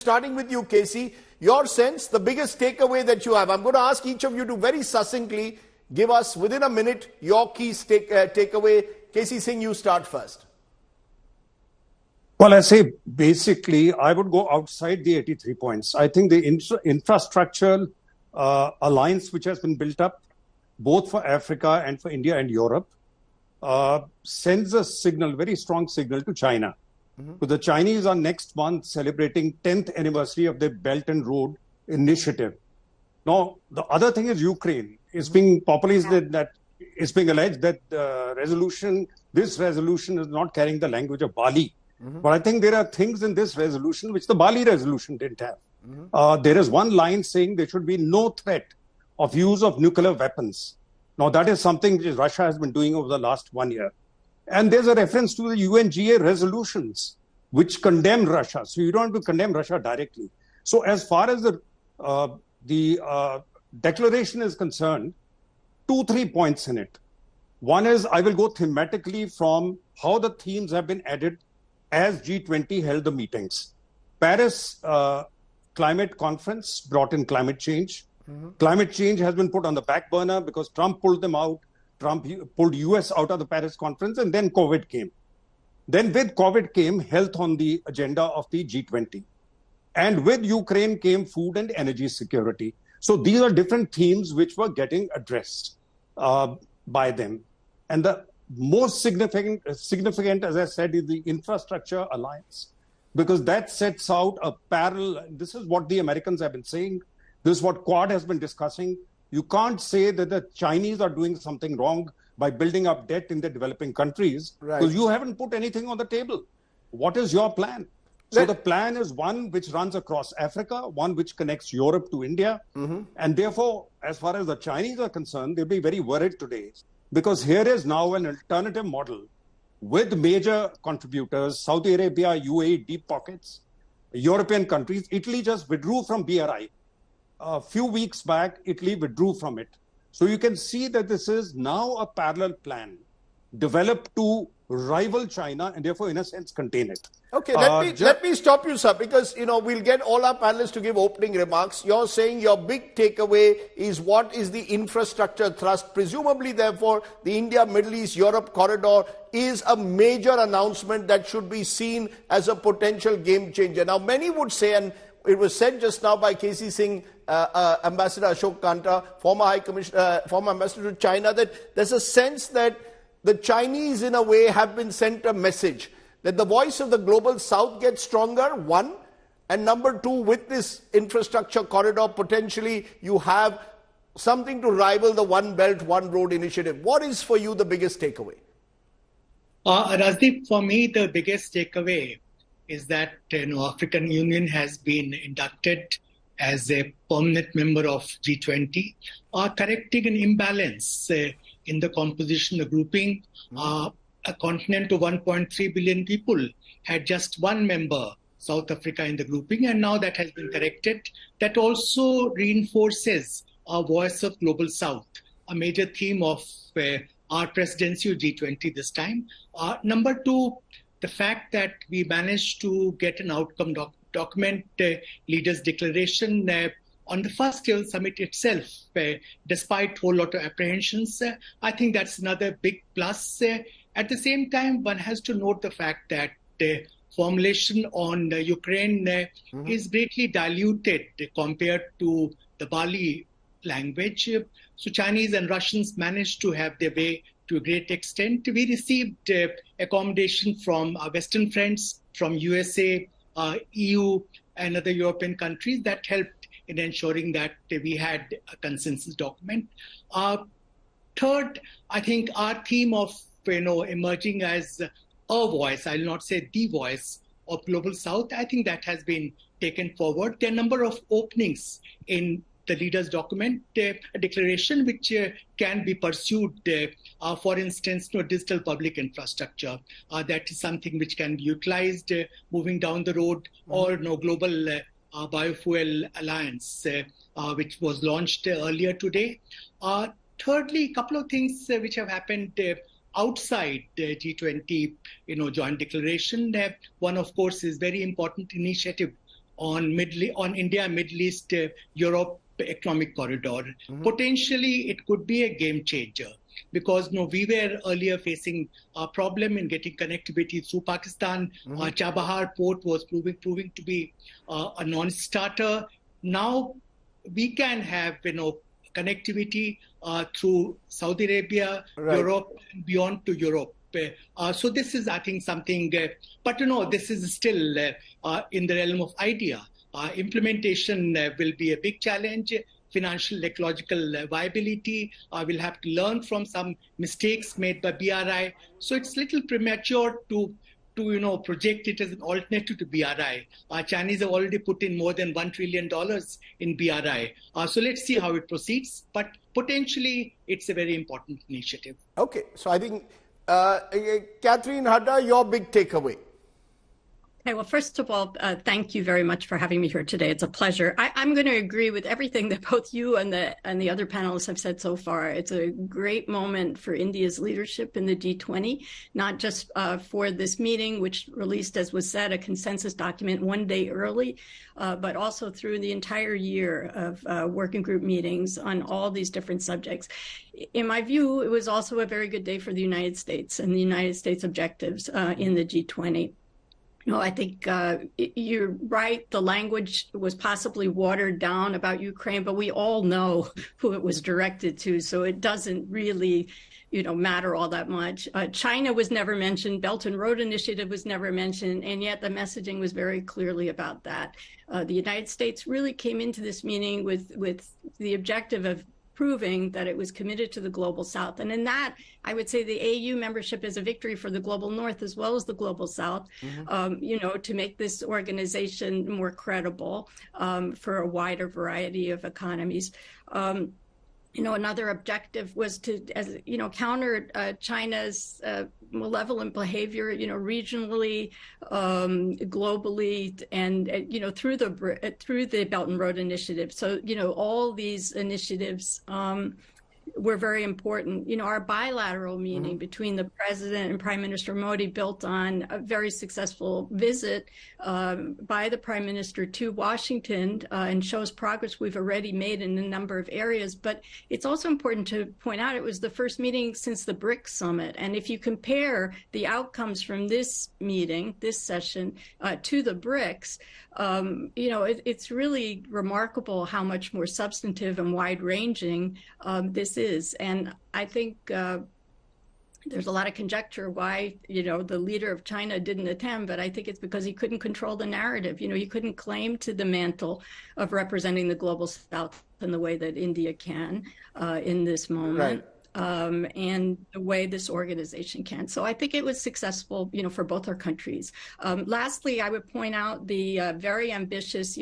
Starting with you, Casey, your sense, the biggest takeaway that you have. I'm going to ask each of you to very succinctly give us, within a minute, your key takeaway. Casey Singh, you start first. Well, I say basically, I would go outside the 83 points. I think the infrastructural alliance which has been built up, both for Africa and for India and Europe, sends a signal, very strong signal to China. So the Chinese are next month celebrating 10th anniversary of their Belt and Road Initiative. Now, the other thing is Ukraine. It's being popularized that it's being alleged that this resolution is not carrying the language of Bali. But I think there are things in this resolution which the Bali resolution didn't have. There is one line saying there should be no threat of use of nuclear weapons. Now, that is something which Russia has been doing over the last 1 year. And there's a reference to the UNGA resolutions which condemn Russia. So you don't have to condemn Russia directly. So as far as the declaration is concerned, 2-3 points in it. One is I will go thematically from how the themes have been added as G20 held the meetings. Paris climate conference brought in climate change. Climate change has been put on the back burner because Trump pulled them out. Trump pulled US out of the Paris conference, and then COVID came. Then with COVID came health on the agenda of the G20. And with Ukraine came food and energy security. So these are different themes which were getting addressed by them. And the most significant, as I said, is the infrastructure alliance, because that sets out a parallel. This is what the Americans have been saying. This is what Quad has been discussing. You can't say that the Chinese are doing something wrong by building up debt in the developing countries, because you haven't put anything on the table. What is your plan? So the plan is one which runs across Africa, one which connects Europe to India. And therefore, as far as the Chinese are concerned, they'll be very worried today, because here is now an alternative model with major contributors, Saudi Arabia, UAE, deep pockets, European countries. Italy just withdrew from BRI. A few weeks back, Italy withdrew from it. So you can see that this is now a parallel plan developed to rival China and therefore, in a sense, contain it. Okay, let me stop you, sir, because, we'll get all our panelists to give opening remarks. You're saying your big takeaway is what is the infrastructure thrust. Presumably, therefore, the India, Middle East, Europe corridor is a major announcement that should be seen as a potential game changer. Now, many would say, and it was said just now by Casey Singh, Ambassador Ashok Kanta, former ambassador to China, that there's a sense that the Chinese, in a way, have been sent a message that the voice of the global south gets stronger, one, and number two, with this infrastructure corridor, potentially you have something to rival the One Belt, One Road initiative. What is for you the biggest takeaway? Rajdeep, for me, the biggest takeaway is that African Union has been inducted as a permanent member of G20, correcting an imbalance in the composition, the grouping. A continent of 1.3 billion people had just one member, South Africa, in the grouping, and now that has been corrected. That also reinforces our voice of Global South, a major theme of our presidency of G20 this time. Number two, the fact that we managed to get an outcome document, leaders' declaration on the first G20 Summit itself, despite a whole lot of apprehensions. I think that's another big plus. At the same time, one has to note the fact that formulation on Ukraine is greatly diluted compared to the Bali language. So Chinese and Russians managed to have their way to a great extent. We received accommodation from our Western friends, from USA, EU, and other European countries that helped in ensuring that we had a consensus document. Third, I think our theme of emerging as a voice, I'll not say the voice of Global South, I think that has been taken forward. There are a number of openings in the leaders' document, a declaration which can be pursued. For instance, digital public infrastructure. That is something which can be utilized moving down the road, or global biofuel alliance, which was launched earlier today. Thirdly, a couple of things which have happened outside G20, joint declaration. One, of course, is very important initiative on India, Middle East, Europe economic corridor. Potentially, it could be a game changer because we were earlier facing a problem in getting connectivity through Pakistan. Chabahar port was proving to be a non-starter. Now we can have connectivity through Saudi Arabia, Europe, and beyond to Europe. So this is, I think, something, but this is still in the realm of idea. Implementation will be a big challenge. Financial ecological viability. We'll have to learn from some mistakes made by BRI. So it's a little premature to project it as an alternative to BRI. Chinese have already put in more than $1 trillion in BRI. So let's see how it proceeds. But potentially, it's a very important initiative. Okay, so I think, Catherine Hadda, your big takeaway. Okay, well, first of all, thank you very much for having me here today. It's a pleasure. I'm going to agree with everything that both you and the other panelists have said so far. It's a great moment for India's leadership in the G20, not just for this meeting, which released, as was said, a consensus document one day early, but also through the entire year of working group meetings on all these different subjects. In my view, it was also a very good day for the United States and the United States objectives in the G20. I think you're right. The language was possibly watered down about Ukraine, but we all know who it was directed to, so it doesn't really, matter all that much. China was never mentioned. Belt and Road Initiative was never mentioned, and yet the messaging was very clearly about that. The United States really came into this meeting with the objective of proving that it was committed to the global south. And in that, I would say the AU membership is a victory for the global north as well as the global south, to make this organization more credible for a wider variety of economies. Another objective was to, counter China's malevolent behavior, regionally, globally, and through the Belt and Road Initiative. So, all these initiatives were very important. Our bilateral meeting between the president and Prime Minister Modi built on a very successful visit by the Prime Minister to Washington and shows progress we've already made in a number of areas. But it's also important to point out it was the first meeting since the BRICS Summit. And if you compare the outcomes from this meeting, this session, to the BRICS, it's really remarkable how much more substantive and wide-ranging this is. And I think there's a lot of conjecture why, the leader of China didn't attend, but I think it's because he couldn't control the narrative. He couldn't claim to the mantle of representing the global south in the way that India can in this moment. And the way this organization can. So I think it was successful, for both our countries. Lastly, I would point out the very ambitious,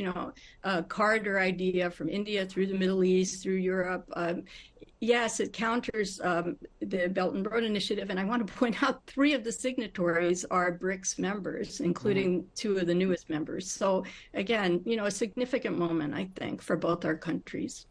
corridor idea from India through the Middle East, through Europe. Yes, it counters the Belt and Road Initiative. And I want to point out 3 of the signatories are BRICS members, including 2 of the newest members. So again, a significant moment, I think, for both our countries.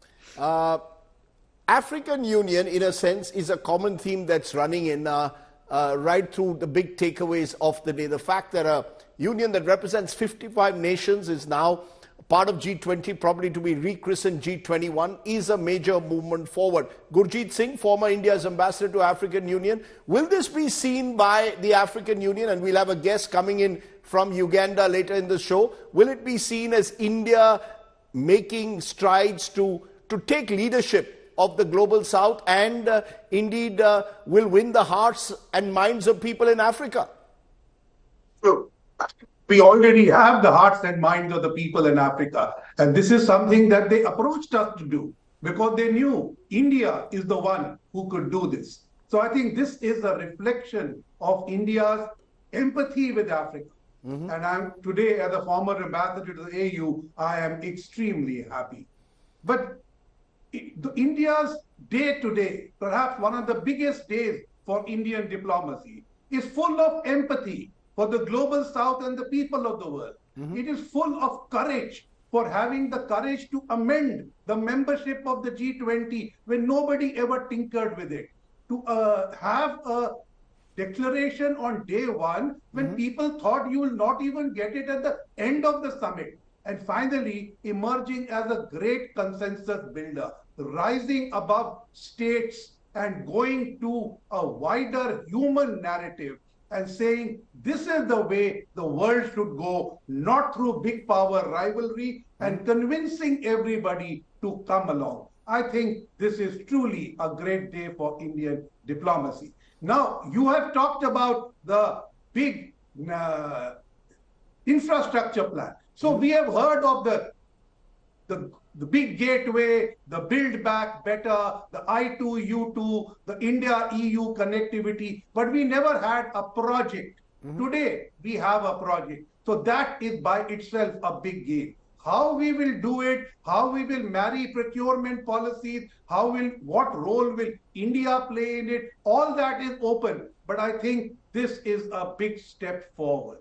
African Union, in a sense, is a common theme that's running in right through the big takeaways of the day. The fact that a union that represents 55 nations is now part of G20, probably to be rechristened G21, is a major movement forward. Gurjeet Singh, former India's ambassador to African Union, will this be seen by the African Union? And we'll have a guest coming in from Uganda later in the show. Will it be seen as India making strides to take leadership of the global south and indeed will win the hearts and minds of people in Africa? So, we already have the hearts and minds of the people in Africa. And this is something that they approached us to do because they knew India is the one who could do this. So I think this is a reflection of India's empathy with Africa. And I'm today, as a former ambassador to the AU, I am extremely happy. But India's day today, perhaps one of the biggest days for Indian diplomacy, is full of empathy for the global south and the people of the world. It is full of courage for having the courage to amend the membership of the G20 when nobody ever tinkered with it. To have a declaration on day one when people thought you will not even get it at the end of the summit. and finally emerging as a great consensus builder, rising above states and going to a wider human narrative and saying this is the way the world should go, not through big power rivalry, and convincing everybody to come along. I think this is truly a great day for Indian diplomacy. Now, you have talked about the big infrastructure plan. So we have heard of the big gateway, the Build Back Better, the I2U2, the India-EU connectivity, but we never had a project. Today, we have a project. So that is by itself a big game. How we will do it, how we will marry procurement policies, what role will India play in it, all that is open. But I think this is a big step forward.